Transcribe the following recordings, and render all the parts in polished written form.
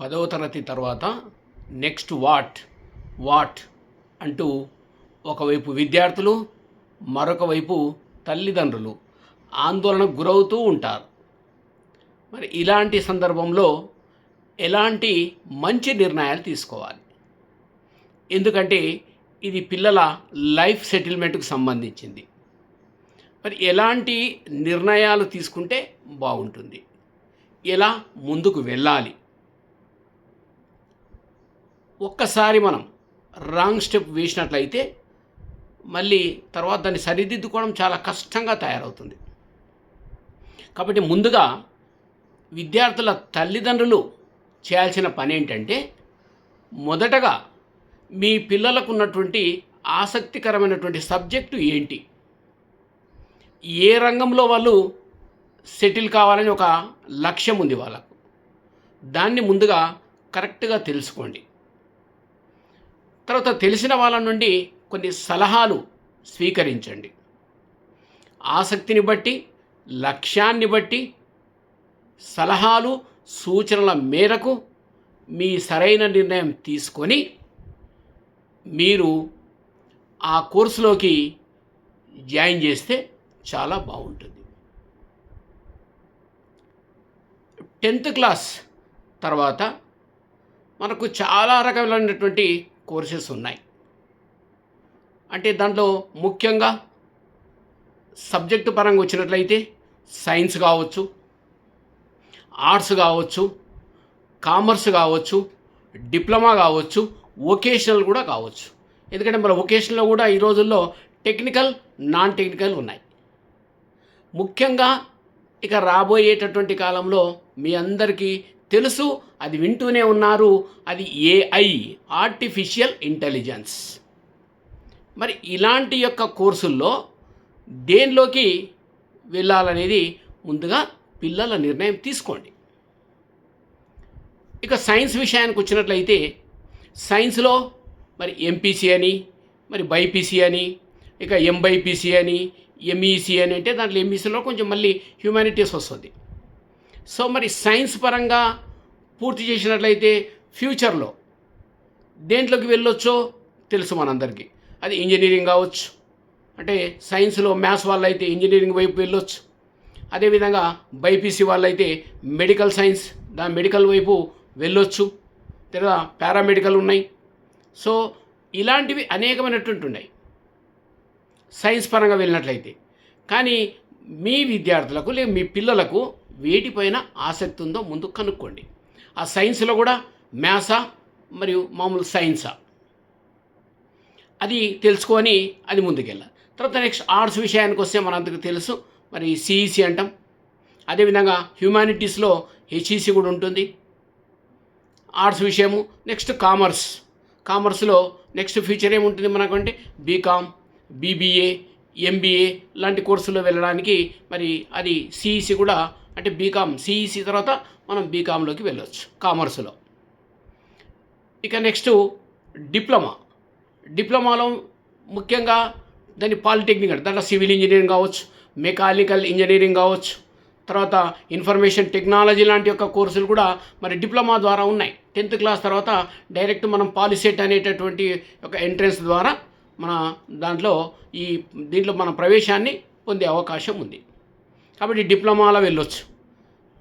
10వ తరగతి తర్వాత నెక్స్ట్ వాట్ అంటూ ఒకవైపు విద్యార్థులు మరొక వైపు తల్లిదండ్రులు ఆందోళనకు గురవుతూ ఉంటారు. మరి ఇలాంటి సందర్భంలో ఎలాంటి మంచి నిర్ణయాలు తీసుకోవాలి? ఎందుకంటే ఇది పిల్లల లైఫ్ సెటిల్మెంట్కు సంబంధించింది. మరి ఎలాంటి నిర్ణయాలు తీసుకుంటే బాగుంటుంది? ఎలా ముందుకు వెళ్ళాలి? ఒక్కసారి మనం రాంగ్ స్టెప్ వేసినట్లయితే మళ్ళీ తర్వాత దాన్ని సరిదిద్దుకోవడం చాలా కష్టంగా తయారవుతుంది. కాబట్టి ముందుగా విద్యార్థుల తల్లిదండ్రులు చేయాల్సిన పని ఏంటంటే, మొదటగా మీ పిల్లలకు ఉన్నటువంటి ఆసక్తికరమైనటువంటి సబ్జెక్టు ఏంటి, ఏ రంగంలో వాళ్ళు సెటిల్ కావాలని ఒక లక్ష్యం ఉంది వాళ్ళకు, దాన్ని ముందుగా కరెక్ట్గా తెలుసుకోండి. తర్వాత తెలిసిన వాళ్ళ నుండి కొన్ని సలహాలు స్వీకరించండి. ఆసక్తిని బట్టి, లక్ష్యాన్ని బట్టి సలహాలు సూచనల మేరకు మీ సరైన నిర్ణయం తీసుకొని మీరు ఆ కోర్సులోకి జాయిన్ చేస్తే చాలా బాగుంటుంది. 10th క్లాస్ తర్వాత మనకు చాలా రకమైనటువంటి కోర్సెస్ ఉన్నాయి. అంటే దాంట్లో ముఖ్యంగా సబ్జెక్టు పరంగా వచ్చినట్లయితే సైన్స్ కావచ్చు, ఆర్ట్స్ కావచ్చు, కామర్స్ కావచ్చు, డిప్లొమా కావచ్చు, వొకేషనల్ కూడా కావచ్చు. ఎందుకంటే మన వొకేషనల్లో కూడా ఈ రోజుల్లో టెక్నికల్, నాన్ టెక్నికల్ ఉన్నాయి. ముఖ్యంగా ఇక రాబోయేటటువంటి కాలంలో మీ అందరికీ తెలుసు, అది వింటూనే ఉన్నారు, అది AI, ఆర్టిఫిషియల్ ఇంటెలిజెన్స్. మరి ఇలాంటి యొక్క కోర్సుల్లో దేనిలోకి వెళ్ళాలనేది ముందుగా పిల్లల నిర్ణయం తీసుకోండి. ఇక సైన్స్ విషయానికి వచ్చినట్లయితే సైన్స్లో మరి MPC అని, మరి BIPC అని, ఇక MBIPC అని, MEC అని, అంటే దాంట్లో MECలో కొంచెం మళ్ళీ హ్యూమానిటీస్ వస్తుంది. సో మరి సైన్స్ పరంగా పూర్తి చేసినట్లయితే ఫ్యూచర్లో దేంట్లోకి వెళ్ళొచ్చో తెలుసు మనందరికీ. అది ఇంజనీరింగ్ కావచ్చు, అంటే సైన్స్లో మ్యాథ్స్ వాళ్ళైతే ఇంజనీరింగ్ వైపు వెళ్ళొచ్చు. అదేవిధంగా BIPC వాళ్ళైతే మెడికల్ సైన్స్, దాని మెడికల్ వైపు వెళ్ళొచ్చు. లేదా పారామెడికల్ ఉన్నాయి. సో ఇలాంటివి అనేకమైనటువంటి ఉన్నాయి సైన్స్ పరంగా వెళ్ళినట్లయితే. కానీ మీ విద్యార్థులకు లేదా మీ పిల్లలకు వేటిపైన ఆసక్తి ఉందో ముందు కనుక్కోండి. ఆ సైన్స్లో కూడా మ్యాథ్సా మరియు మామూలు సైన్సా, అది తెలుసుకొని అది ముందుకెళ్ళాలి. తర్వాత నెక్స్ట్ ఆర్ట్స్ విషయానికి వస్తే మనందరికీ తెలుసు, మరి CEC అంటాం. అదేవిధంగా హ్యూమానిటీస్లో HEC కూడా ఉంటుంది ఆర్ట్స్ విషయము. నెక్స్ట్ కామర్స్లో నెక్స్ట్ ఫ్యూచర్ ఏముంటుంది మనకంటే BCom, BBA, MBA లాంటి కోర్సులో వెళ్ళడానికి మరి అది CEC కూడా, అంటే BCom CEC తర్వాత మనం BComలోకి వెళ్ళవచ్చు కామర్స్లో. ఇక నెక్స్ట్ డిప్లొమాలో ముఖ్యంగా దాన్ని పాలిటెక్నిక్ అంటే దాంట్లో సివిల్ ఇంజనీరింగ్ కావచ్చు, మెకానికల్ ఇంజనీరింగ్ కావచ్చు, తర్వాత ఇన్ఫర్మేషన్ టెక్నాలజీ లాంటి యొక్క కోర్సులు కూడా మరి డిప్లొమా ద్వారా ఉన్నాయి. 10th క్లాస్ తర్వాత డైరెక్ట్ మనం పాలిసెట్ అనేటటువంటి ఒక ఎంట్రన్స్ ద్వారా మన దీంట్లో మన ప్రవేశాన్ని పొందే అవకాశం ఉంది. కాబట్టి డిప్లొమాలో వెళ్ళొచ్చు.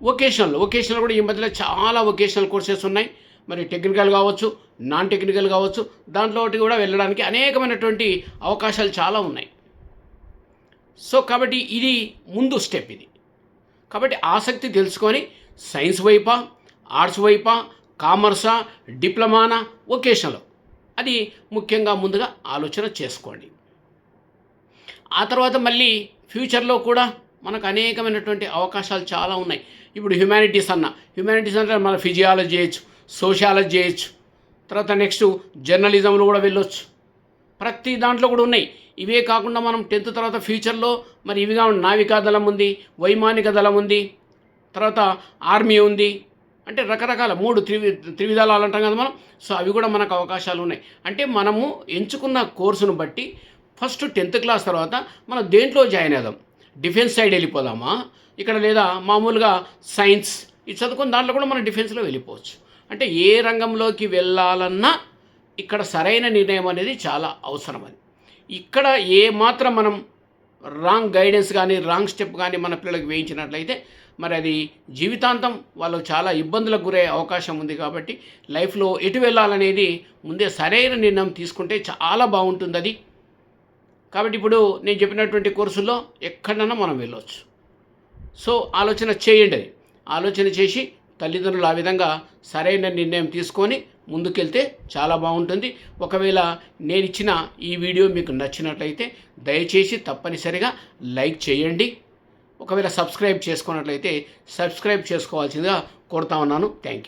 వొకేషనల్ కూడా ఈ మధ్యలో చాలా వొకేషనల్ కోర్సెస్ ఉన్నాయి. మరి టెక్నికల్ కావచ్చు, నాన్ టెక్నికల్ కావచ్చు, దాంట్లో కూడా వెళ్ళడానికి అనేకమైనటువంటి అవకాశాలు చాలా ఉన్నాయి. సో కాబట్టి ఇది ముందు స్టెప్ ఇది. కాబట్టి ఆసక్తి తెలుసుకొని సైన్స్ వైపా, ఆర్ట్స్ వైపా, కామర్సా, డిప్లొమానా, వొకేషనల్, అది ముఖ్యంగా ముందుగా ఆలోచన చేసుకోండి. ఆ తర్వాత మళ్ళీ ఫ్యూచర్లో కూడా మనకు అనేకమైనటువంటి అవకాశాలు చాలా ఉన్నాయి. ఇప్పుడు హ్యుమానిటీస్ అంటే మన ఫిజియాలజీ చేయొచ్చు, సోషియాలజీ చేయొచ్చు, తర్వాత నెక్స్ట్ జర్నలిజంలో కూడా వెళ్ళొచ్చు. ప్రతి దాంట్లో కూడా ఉన్నాయి. ఇవే కాకుండా మనం 10th తర్వాత ఫ్యూచర్లో మరి ఇవిగా నావికా దళం ఉంది, వైమానిక దళం ఉంది, తర్వాత ఆర్మీ ఉంది, అంటే రకరకాల 3 త్రివిధాలు అంటాం కదా మనం. సో అవి కూడా మనకు అవకాశాలు ఉన్నాయి. అంటే మనము ఎంచుకున్న కోర్సును బట్టి ఫస్ట్ 10th క్లాస్ తర్వాత మనం దేంట్లో జాయిన్ అవుదాం, డిఫెన్స్ సైడ్ వెళ్ళిపోదామా ఇక్కడ, లేదా మామూలుగా సైన్స్ ఇది చదువుకుని దాంట్లో కూడా మనం డిఫెన్స్లో వెళ్ళిపోవచ్చు. అంటే ఏ రంగంలోకి వెళ్ళాలన్నా ఇక్కడ సరైన నిర్ణయం అనేది చాలా అవసరం. అది ఇక్కడ ఏ మాత్రం మనం రాంగ్ గైడెన్స్ కానీ రాంగ్ స్టెప్ కానీ మన పిల్లలకు వేయించినట్లయితే మరి అది జీవితాంతం వాళ్ళు చాలా ఇబ్బందులకు గురయ్యే అవకాశం ఉంది. కాబట్టి లైఫ్లో ఎటు వెళ్ళాలనేది ముందే సరైన నిర్ణయం తీసుకుంటే చాలా బాగుంటుంది అది. కాబట్టి ఇప్పుడు నేను చెప్పినటువంటి కోర్సుల్లో ఎక్కడన్నా మనం వెళ్ళవచ్చు. సో ఆలోచన చేయండి. అది ఆలోచన చేసి తల్లిదండ్రులు ఆ విధంగా సరైన నిర్ణయం తీసుకొని ముందుకెళ్తే చాలా బాగుంటుంది. ఒకవేళ నేను ఇచ్చిన ఈ వీడియో మీకు నచ్చినట్లయితే దయచేసి తప్పనిసరిగా లైక్ చేయండి. ఒకవేళ సబ్స్క్రైబ్ చేసుకున్నట్లయితే సబ్స్క్రైబ్ చేసుకోవాల్సిందిగా కోరుతా ఉన్నాను. Thank you.